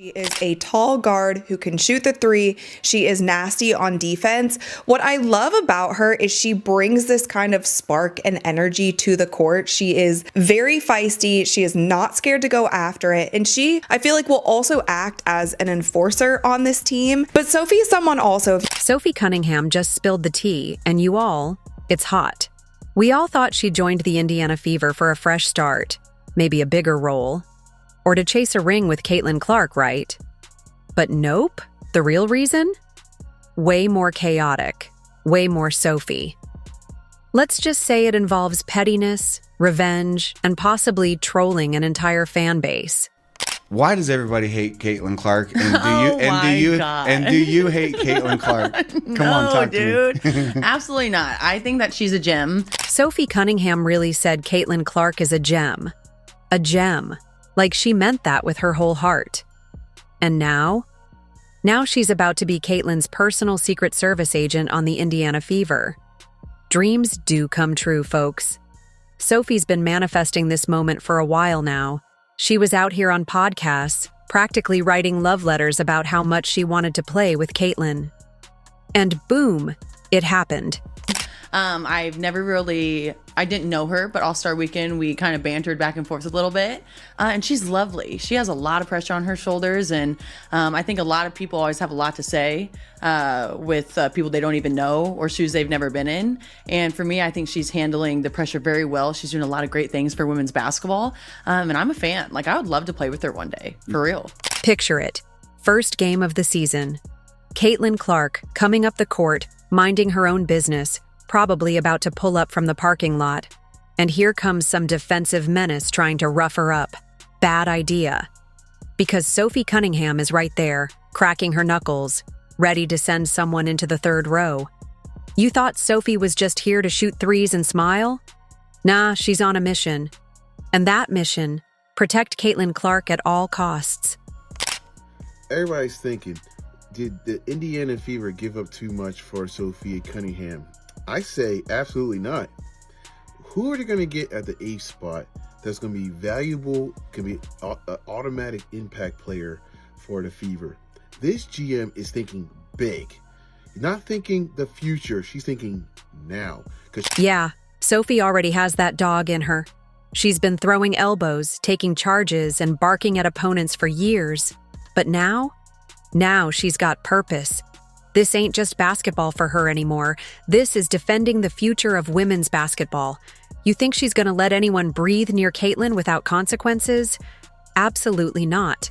She is a tall guard who can shoot the three. She is nasty on defense. What I love about her is she brings this kind of spark and energy to the court. She is very feisty. She is not scared to go after it. And she, I feel like, will also act as an enforcer on this team. But Sophie is someone also. Sophie Cunningham just spilled the tea, and it's hot. We all thought she joined the Indiana Fever for a fresh start, maybe a bigger role, or to chase a ring with Caitlyn Clark, right? But nope. The real reason? Way more chaotic. Way more Sophie. Let's just say it involves pettiness, revenge, and possibly trolling an entire fan base. Why does everybody hate Caitlyn Clark? And do you hate Caitlyn Clark? Come on, talk dude. to me. Absolutely not. I think that she's a gem. Sophie Cunningham really said Caitlyn Clark is a gem. A gem. Like she meant that with her whole heart. And now? Now she's about to be Caitlyn's personal Secret Service agent on the Indiana Fever. Dreams do come true, folks. Sophie's been manifesting this moment for a while now. She was out here on podcasts, practically writing love letters about how much she wanted to play with Caitlyn. And boom, it happened. I didn't know her, but All-Star Weekend, we kind of bantered back and forth a little bit. And she's lovely. She has a lot of pressure on her shoulders. And I think a lot of people always have a lot to say with people they don't even know or shoes they've never been in. And for me, I think she's handling the pressure very well. She's doing a lot of great things for women's basketball. And I'm a fan. Like, I would love to play with her one day, for real. Picture it. First game of the season. Caitlyn Clark coming up the court, minding her own business, probably about to pull up from the parking lot. And here comes some defensive menace trying to rough her up. Bad idea. Because Sophie Cunningham is right there, cracking her knuckles, ready to send someone into the third row. You thought Sophie was just here to shoot threes and smile? Nah, she's on a mission. And that mission, protect Caitlyn Clark at all costs. Everybody's thinking, did the Indiana Fever give up too much for Sophie Cunningham? I say absolutely not. Who are they going to get at the eighth spot that's going to be valuable, can be an automatic impact player for the Fever? This GM is thinking big. Not thinking the future, she's thinking now. Yeah, Sophie already has that dog in her. She's been throwing elbows, taking charges, and barking at opponents for years. But now she's got purpose. This ain't just basketball for her anymore. This is defending the future of women's basketball. You think she's going to let anyone breathe near Caitlyn without consequences? Absolutely not.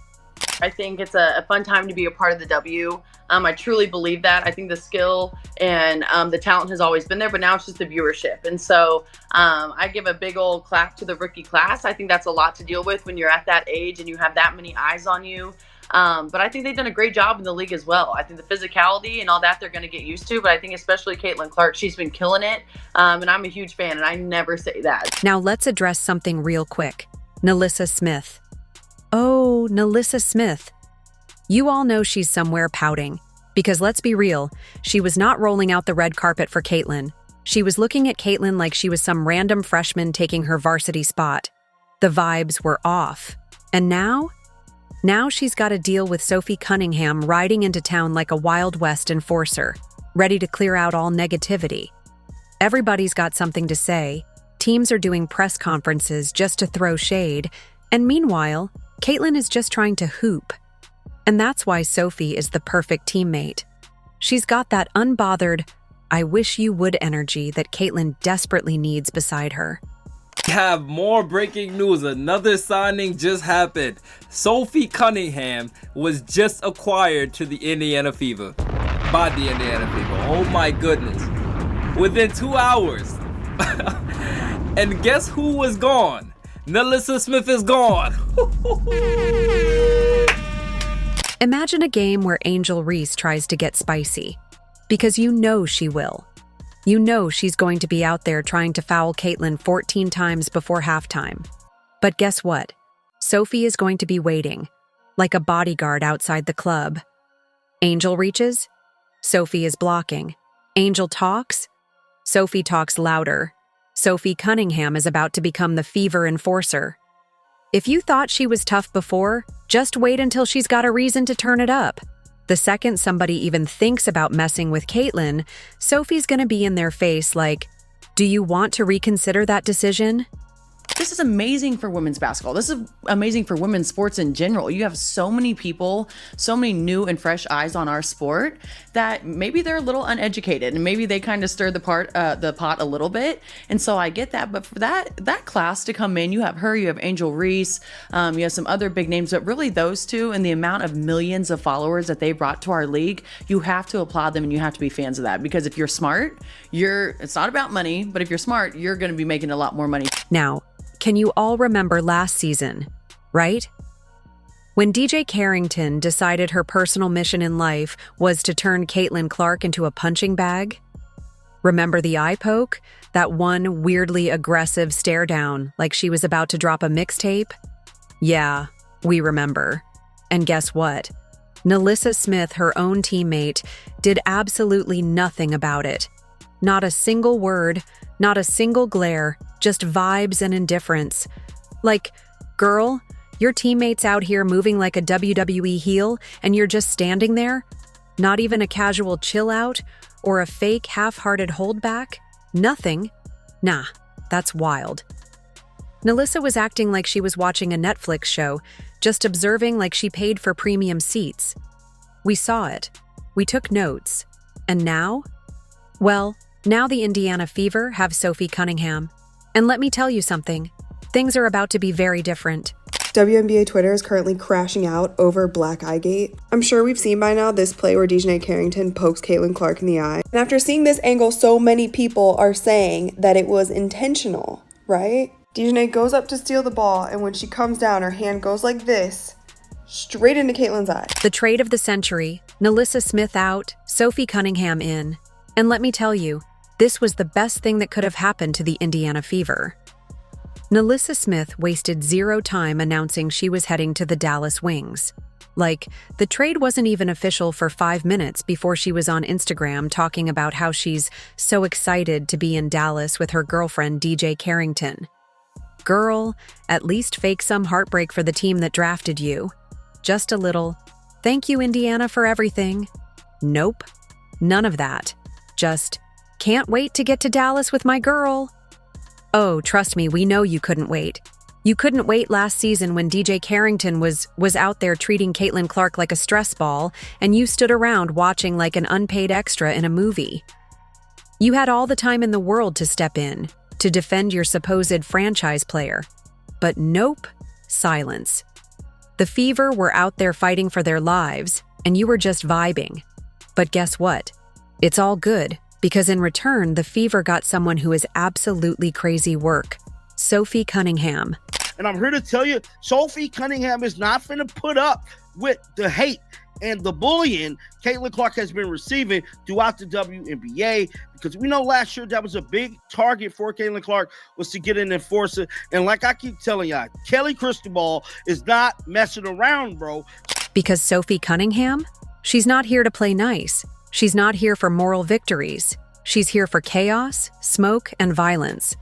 I think it's a fun time to be a part of the W. I truly believe that. I think the skill and the talent has always been there, but now it's just the viewership. And so I give a big old clap to the rookie class. I think that's a lot to deal with when you're at that age and you have that many eyes on you. But I think they've done a great job in the league as well. I think the physicality and all that they're going to get used to. But I think especially Caitlyn Clark, she's been killing it. And I'm a huge fan, and I never say that. Now let's address something real quick. Nalyssa Smith. Oh, Nalyssa Smith. You all know she's somewhere pouting. Because let's be real, she was not rolling out the red carpet for Caitlyn. She was looking at Caitlyn like she was some random freshman taking her varsity spot. The vibes were off. And now she's got to deal with Sophie Cunningham riding into town like a Wild West enforcer, ready to clear out all negativity. Everybody's got something to say. Teams are doing press conferences just to throw shade. And meanwhile, Caitlyn is just trying to hoop. And that's why Sophie is the perfect teammate. She's got that unbothered, I wish you would energy that Caitlyn desperately needs beside her. We have more breaking news. Another signing just happened. Sophie Cunningham was just acquired to the Indiana Fever. By the Indiana Fever. Oh my goodness. Within 2 hours. And guess who was gone? Nalyssa Smith is gone. Imagine a game where Angel Reese tries to get spicy. Because you know she will. You know she's going to be out there trying to foul Caitlyn 14 times before halftime. But guess what? Sophie is going to be waiting, like a bodyguard outside the club. Angel reaches, Sophie is blocking. Angel talks, Sophie talks louder. Sophie Cunningham is about to become the Fever enforcer. If you thought she was tough before, just wait until she's got a reason to turn it up. The second somebody even thinks about messing with Caitlyn, Sophie's gonna be in their face like, do you want to reconsider that decision? This is amazing for women's basketball. This is amazing for women's sports in general. You have so many people, so many new and fresh eyes on our sport that maybe they're a little uneducated and maybe they kind of stir the pot a little bit. And so I get that. But for that class to come in, you have her, you have Angel Reese, you have some other big names, but really those two and the amount of millions of followers that they brought to our league, you have to applaud them and you have to be fans of that. Because if you're smart, it's not about money, but if you're smart, you're going to be making a lot more money. Now, can you all remember last season, right? When DJ Carrington decided her personal mission in life was to turn Caitlyn Clark into a punching bag? Remember the eye poke? That one weirdly aggressive stare down like she was about to drop a mixtape? Yeah, we remember. And guess what? Nalyssa Smith, her own teammate, did absolutely nothing about it. Not a single word, not a single glare, just vibes and indifference. Like, girl, your teammate's out here moving like a WWE heel and you're just standing there? Not even a casual chill out or a fake half-hearted holdback? Nothing? Nah, that's wild. Nalyssa was acting like she was watching a Netflix show, just observing like she paid for premium seats. We saw it. We took notes. And now? Well, now the Indiana Fever have Sophie Cunningham. And let me tell you something, things are about to be very different. WNBA Twitter is currently crashing out over Black Eye Gate. I'm sure we've seen by now this play where DJ Carrington pokes Caitlyn Clark in the eye. And after seeing this angle, so many people are saying that it was intentional, right? DJ goes up to steal the ball, and when she comes down, her hand goes like this, straight into Caitlyn's eye. The trade of the century, Nalyssa Smith out, Sophie Cunningham in. And let me tell you, this was the best thing that could have happened to the Indiana Fever. Nalyssa Smith wasted zero time announcing she was heading to the Dallas Wings. Like, the trade wasn't even official for 5 minutes before she was on Instagram talking about how she's so excited to be in Dallas with her girlfriend DJ Carrington. Girl, at least fake some heartbreak for the team that drafted you. Just a little, thank you Indiana for everything. Nope, none of that. Just, can't wait to get to Dallas with my girl. Oh, trust me, we know you couldn't wait. You couldn't wait last season when DJ Carrington was out there treating Caitlyn Clark like a stress ball, and you stood around watching like an unpaid extra in a movie. You had all the time in the world to step in, to defend your supposed franchise player. But nope, silence. The Fever were out there fighting for their lives, and you were just vibing. But guess what? It's all good, because in return, the Fever got someone who is absolutely crazy work, Sophie Cunningham. And I'm here to tell you, Sophie Cunningham is not finna put up with the hate and the bullying Caitlyn Clark has been receiving throughout the WNBA, because we know last year that was a big target for Caitlyn Clark, was to get an enforcer. And like I keep telling y'all, Kelly Cristobal is not messing around, bro. Because Sophie Cunningham? She's not here to play nice. She's not here for moral victories. She's here for chaos, smoke, and violence.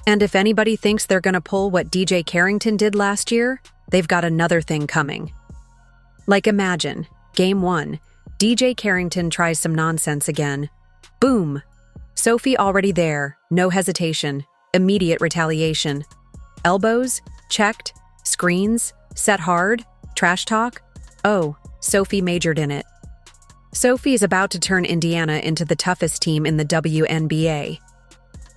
And if anybody thinks they're gonna pull what DJ Carrington did last year, they've got another thing coming. Like imagine, Game 1, DJ Carrington tries some nonsense again. Boom! Sophie already there, no hesitation, immediate retaliation. Elbows, checked, screens, set hard, trash talk. Oh, Sophie majored in it. Sophie is about to turn Indiana into the toughest team in the WNBA.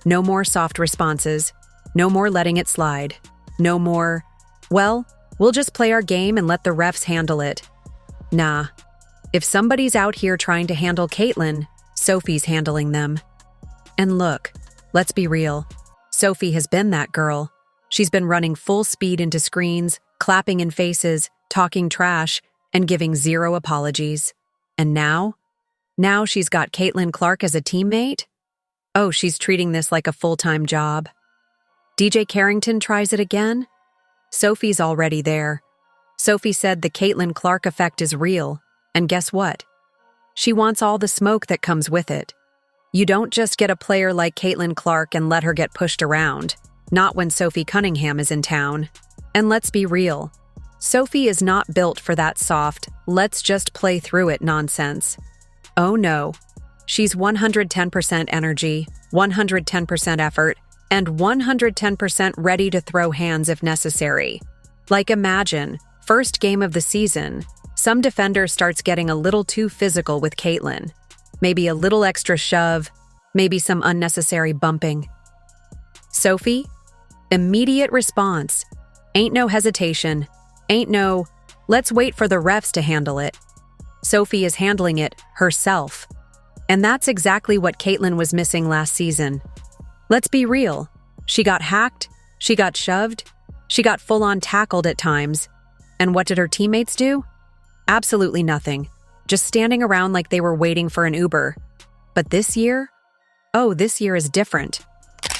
No more soft responses. No more letting it slide. No more, well, we'll just play our game and let the refs handle it. Nah. If somebody's out here trying to handle Caitlyn, Sophie's handling them. And look, let's be real. Sophie has been that girl. She's been running full speed into screens, clapping in faces, talking trash, and giving zero apologies. And now she's got Caitlyn Clark as a teammate? Oh, she's treating this like a full-time job. DJ Carrington tries it again? Sophie's already there. Sophie said the Caitlyn Clark effect is real, and guess what? She wants all the smoke that comes with it. You don't just get a player like Caitlyn Clark and let her get pushed around, not when Sophie Cunningham is in town. And let's be real, Sophie is not built for that soft, let's just play through it nonsense. Oh no, she's 110% energy, 110% effort, and 110% ready to throw hands if necessary. Like imagine, first game of the season, some defender starts getting a little too physical with Caitlyn. Maybe a little extra shove, maybe some unnecessary bumping. Sophie? Immediate response. Ain't no hesitation. Ain't no, let's wait for the refs to handle it. Sophie is handling it herself. And that's exactly what Caitlyn was missing last season. Let's be real. She got hacked, she got shoved, she got full-on tackled at times. And what did her teammates do? Absolutely nothing. Just standing around like they were waiting for an Uber. But this year? Oh, this year is different.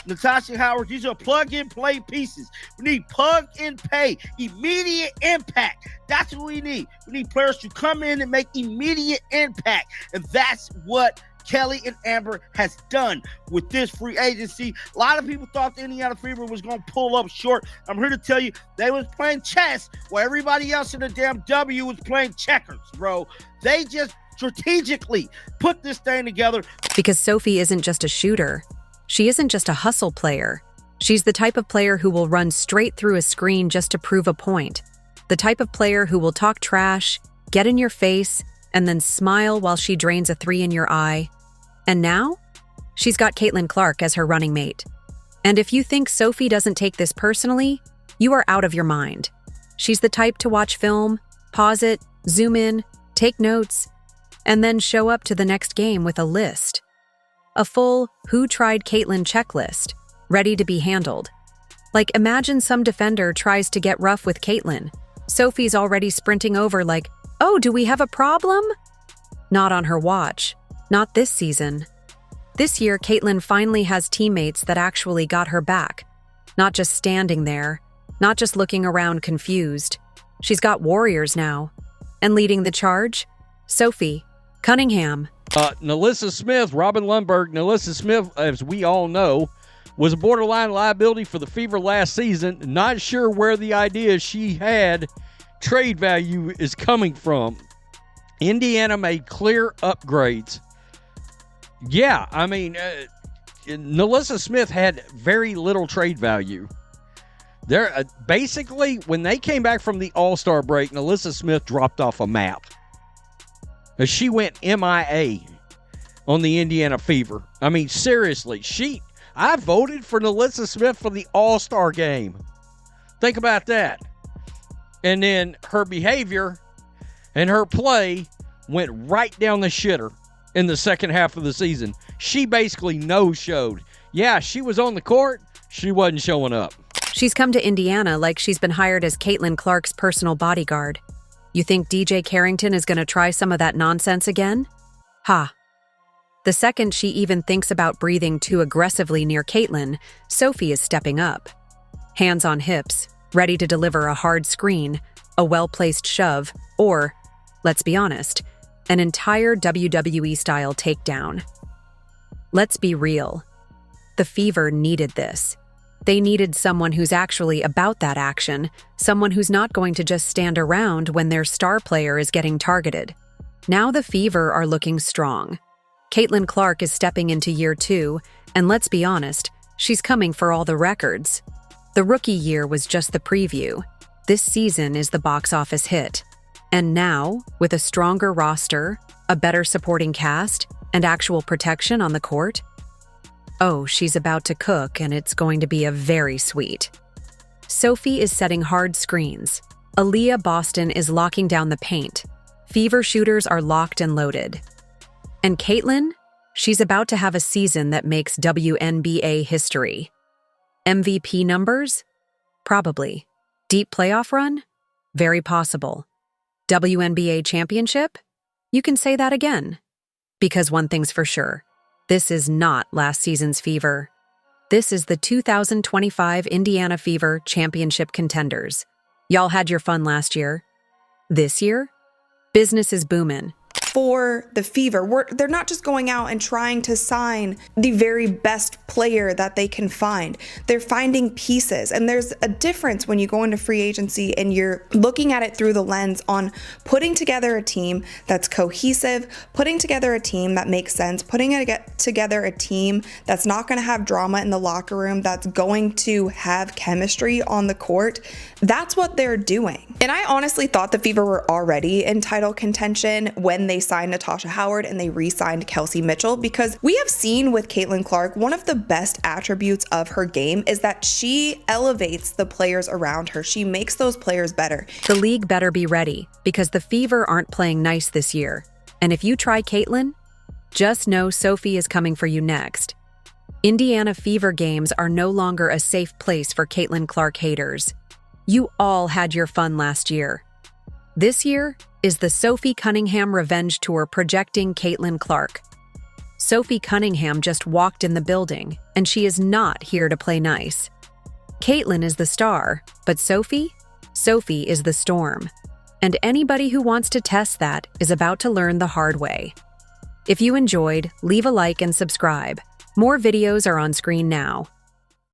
Natasha Howard, these are plug-and-play pieces. We need plug-and-play, immediate impact. That's what we need. We need players to come in and make immediate impact. And that's what Kelly and Amber has done with this free agency. A lot of people thought the Indiana Fever was going to pull up short. I'm here to tell you, they was playing chess while everybody else in the damn W was playing checkers, bro. They just strategically put this thing together. Because Sophie isn't just a shooter. She isn't just a hustle player. She's the type of player who will run straight through a screen just to prove a point. The type of player who will talk trash, get in your face, and then smile while she drains a 3 in your eye. And now, she's got Caitlyn Clark as her running mate. And if you think Sophie doesn't take this personally, you are out of your mind. She's the type to watch film, pause it, zoom in, take notes, and then show up to the next game with a list. A full Who Tried Caitlyn checklist, ready to be handled. Like imagine some defender tries to get rough with Caitlyn. Sophie's already sprinting over like, oh, do we have a problem? Not on her watch. Not this season. This year, Caitlyn finally has teammates that actually got her back. Not just standing there, not just looking around confused. She's got warriors now. And leading the charge? Sophie Cunningham. Nalyssa Smith, Robin Lundberg. Nalyssa Smith, as we all know, was a borderline liability for the Fever last season. Not sure where the idea she had trade value is coming from. Indiana made clear upgrades. Yeah, I mean, Nalyssa Smith had very little trade value. There, basically, when they came back from the All-Star break, Nalyssa Smith dropped off a map. She went MIA on the Indiana Fever. I mean, seriously, I voted for Nalyssa Smith for the All-Star game. Think about that. And then her behavior and her play went right down the shitter in the second half of the season. She basically no-showed. Yeah, she was on the court. She wasn't showing up. She's come to Indiana like she's been hired as Caitlyn Clark's personal bodyguard. You think DJ Carrington is going to try some of that nonsense again? Ha. The second she even thinks about breathing too aggressively near Caitlyn, Sophie is stepping up. Hands on hips, ready to deliver a hard screen, a well-placed shove, or, let's be honest, an entire WWE-style takedown. Let's be real. The Fever needed this. They needed someone who's actually about that action, someone who's not going to just stand around when their star player is getting targeted. Now the Fever are looking strong. Caitlyn Clark is stepping into year 2, and let's be honest, she's coming for all the records. The rookie year was just the preview. This season is the box office hit. And now, with a stronger roster, a better supporting cast, and actual protection on the court, oh, she's about to cook, and it's going to be a very sweet. Sophie is setting hard screens. Aaliyah Boston is locking down the paint. Fever shooters are locked and loaded. And Caitlyn? She's about to have a season that makes WNBA history. MVP numbers? Probably. Deep playoff run? Very possible. WNBA championship? You can say that again. Because one thing's for sure. This is not last season's Fever. This is the 2025 Indiana Fever championship contenders. Y'all had your fun last year. This year, business is booming. for the Fever. They're not just going out and trying to sign the very best player that they can find. They're finding pieces. And there's a difference when you go into free agency and you're looking at it through the lens on putting together a team that's cohesive, putting together a team that makes sense, putting together a team that's not going to have drama in the locker room, that's going to have chemistry on the court. That's what they're doing. And I honestly thought the Fever were already in title contention when they signed Natasha Howard and they re-signed Kelsey Mitchell, because we have seen with Caitlyn Clark, one of the best attributes of her game is that she elevates the players around her. She makes those players better. The league better be ready, because the Fever aren't playing nice this year. And if you try Caitlyn, just know Sophie is coming for you next. Indiana Fever games are no longer a safe place for Caitlyn Clark haters. You all had your fun last year. This year is the Sophie Cunningham Revenge Tour projecting Caitlyn Clark. Sophie Cunningham just walked in the building, and she is not here to play nice. Caitlyn is the star, but Sophie is the storm. And anybody who wants to test that is about to learn the hard way. If you enjoyed, leave a like and subscribe. More videos are on screen now.